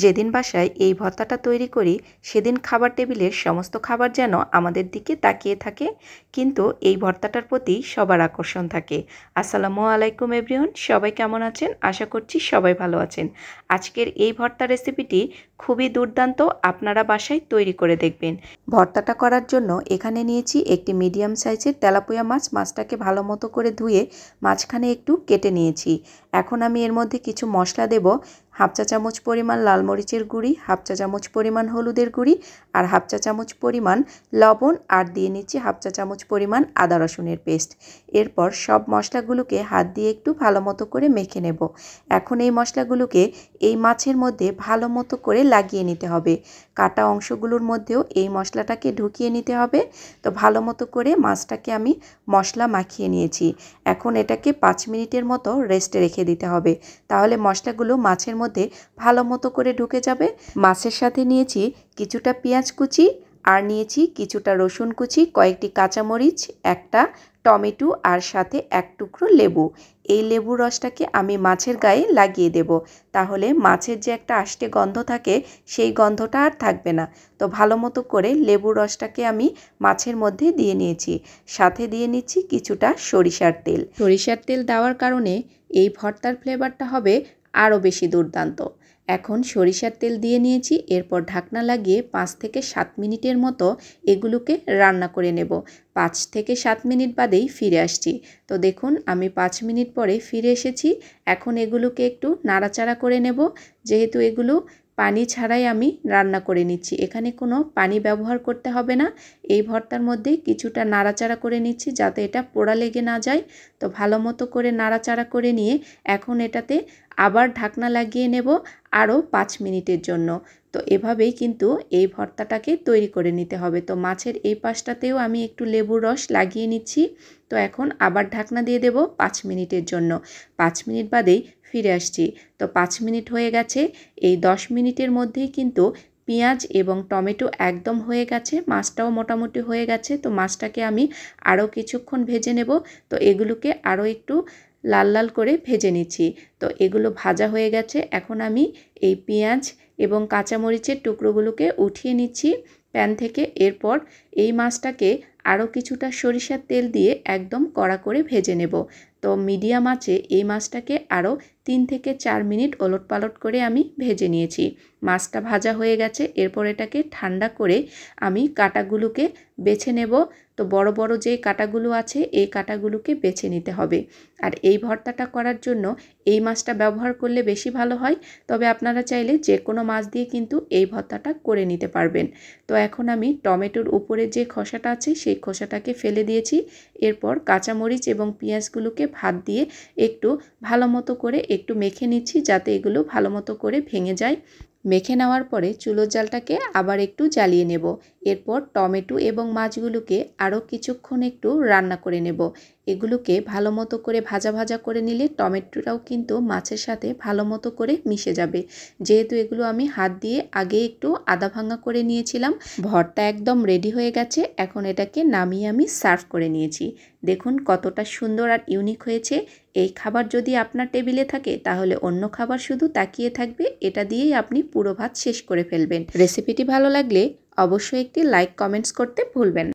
যেদিন বাসায় এই ভর্তাটা তৈরি করি সেদিন খাবার টেবিলের সমস্ত খাবার যেন আমাদের দিকে তাকিয়ে থাকে, কিন্তু এই ভর্তাটার প্রতি সবার আকর্ষণ থাকে। আসসালামু আলাইকুম এভরিওয়ান, সবাই কেমন আছেন? আশা করছি সবাই ভালো আছেন। আজকের এই ভর্তা রেসিপিটি খুবই দুর্দান্ত, আপনারা বাসায় তৈরি করে দেখবেন। ভর্তাটা করার জন্য এখানে নিয়েছি একটি মিডিয়াম সাইজের তেলাপিয়া মাছ। মাছটাকে ভালো মতো করে ধুয়ে মাঝখানে একটু কেটে নিয়েছি। এখন আমি এর মধ্যে কিছু মশলা দেব। হাফ চা চামচ পরিমাণ লাল মরিচের গুঁড়ি, হাফ চা চামচ পরিমাণ হলুদের গুঁড়ি, আর হাফ চা চামচ পরিমাণ লবণ, আর দিয়ে নিচ্ছি হাফ চা চামচ পরিমাণ আদা রসুনের পেস্ট। এরপর সব মশলাগুলোকে হাত দিয়ে একটু ভালো মতো করে মেখে নেব। এখন এই মশলাগুলোকে এই মাছের মধ্যে ভালো মতো করে লাগিয়ে নিতে হবে। কাটা অংশগুলোর মধ্যেও এই মশলাটাকে ঢুকিয়ে নিতে হবে। তো ভালো মতো করে মাছটাকে আমি মশলা মাখিয়ে নিয়েছি। এখন এটাকে 5 মিনিটের মতো রেস্টে রেখে দিতে হবে, তাহলে মশলাগুলো মাছের মধ্যে ভালো মতো করে ঢুকে যাবে। মাছের সাথে নিয়েছি কিছুটা পেঁয়াজ কুচি, আর নিয়েছি কিছুটা রসুন কুচি, কয়েকটি কাঁচামরিচ, একটা টমেটো, আর সাথে এক টুকরো লেবু। এই লেবুর রসটাকে আমি মাছের গায়ে লাগিয়ে দেব, তাহলে মাছের যে একটা আষ্টে গন্ধ থাকে সেই গন্ধটা আর থাকবে না। তো ভালো মতো করে লেবুর রসটাকে আমি মাছের মধ্যে দিয়ে নিয়েছি। সাথে দিয়ে নিচ্ছি কিছুটা সরিষার তেল। সরিষার তেল দেওয়ার কারণে এই ভর্তার ফ্লেভারটা হবে আরও বেশি দুর্দান্ত। এখন সরিষার তেল দিয়ে নিয়েছি, এরপর ঢাকনা লাগিয়ে 5 থেকে 7 মিনিটের মতো এগুলোকে রান্না করে নেব। 5 থেকে 7 মিনিট বাদেই ফিরে আসছি। তো দেখুন আমি 5 মিনিট পরে ফিরে এসেছি। এখন এগুলোকে একটু নাড়াচাড়া করে নেব। যেহেতু এগুলো পানি ছাড়াই আমি রান্না করে নিচ্ছি, এখানে কোনো পানি ব্যবহার করতে হবে না। এই ভর্তার মধ্যে কিছুটা নাড়াচাড়া করে নিচ্ছি যাতে এটা পোড়া লেগে না যায়। তো ভালো মতো করে নাড়াচাড়া করে নিয়ে এখন এটাতে আবার ঢাকনা লাগিয়ে নেব আরও 5 মিনিটের জন্য। তো এভাবেই কিন্তু এই ভর্তাটাকে তৈরি করে নিতে হবে। তো মাছের এই পাশটাতেও আমি একটু লেবুর রস লাগিয়ে নিচ্ছি। তো এখন আবার ঢাকনা দিয়ে দেব 5 মিনিটের জন্য। 5 মিনিট বাদেই ফিরে আসছি। তো 5 মিনিট হয়ে গেছে। এই 10 মিনিটের মধ্যেই কিন্তু পেঁয়াজ এবং টমেটো একদম হয়ে গেছে, মাছটাও মোটামুটি হয়ে গেছে। তো মাছটাকে আমি আরও কিছুক্ষণ ভেজে নেব। তো এগুলোকে আরও একটু লাল লাল করে ভেজে নিচ্ছি। তো এগুলো ভাজা হয়ে গেছে। এখন আমি এই পেঁয়াজ এবং কাঁচামরিচের টুকরোগুলোকে উঠিয়ে নিচ্ছি প্যান থেকে। এরপর এই মাছটাকে আরও কিছুটা সরিষার তেল দিয়ে একদম কড়া করে ভেজে নেব। তো মিডিয়াম আঁচে এই মাছটাকে আরও 3 থেকে 4 মিনিট ওলটপালট করে আমি ভেজে নিয়েছি। মাছটা ভাজা হয়ে গেছে। এরপর এটাকে ঠান্ডা করে আমি কাঁটাগুলোকে বেছে নেব। তো বড় বড় যে কাঁটাগুলো আছে এই কাঁটাগুলোকে বেছে নিতে হবে। আর এই ভর্তাটা করার জন্য এই মাছটা ব্যবহার করলে বেশি ভালো হয়। তবে আপনারা চাইলে যে কোনো মাছ দিয়ে কিন্তু এই ভর্তাটা করে নিতে পারবেন। তো এখন আমি টমেটোর উপরে যে খোসাটা আছে সেই খোসাটাকে ফেলে দিয়েছি। এরপর কাঁচামরিচ এবং পেঁয়াজগুলোকে ভাত দিয়ে একটু ভালো মতো করে একটু মেখে নিচ্ছি যাতে এগুলো ভালো মতো করে ভেঙে যায়। মেখে নেওয়ার পরে চুলোর জালটাকে আবার একটু জ্বালিয়ে নেব। এরপর টমেটো এবং মাছগুলোকে আরও কিছুক্ষণ একটু রান্না করে নেব। এগুলোকে ভালো মতো করে ভাজা ভাজা করে নিলে টমেটোটাও কিন্তু মাছের সাথে ভালো মতো করে মিশে যাবে। যেহেতু এগুলো আমি হাত দিয়ে আগে একটু আধা ভাঙা করে নিয়েছিলাম। ভর্তা একদম রেডি হয়ে গেছে। এখন এটাকে নামিয়ে আমি সার্ভ করে নিয়েছি। দেখুন কতটা সুন্দর আর ইউনিক হয়েছে। এই খাবার যদি আপনার টেবিলে থাকে তাহলে অন্য খাবার শুধু তাকিয়ে থাকবে। এটা দিয়েই আপনি পুরো ভাত শেষ করে ফেলবেন। রেসিপিটি ভালো লাগলে অবশ্যই একটি লাইক কমেন্টস করতে ভুলবেন না।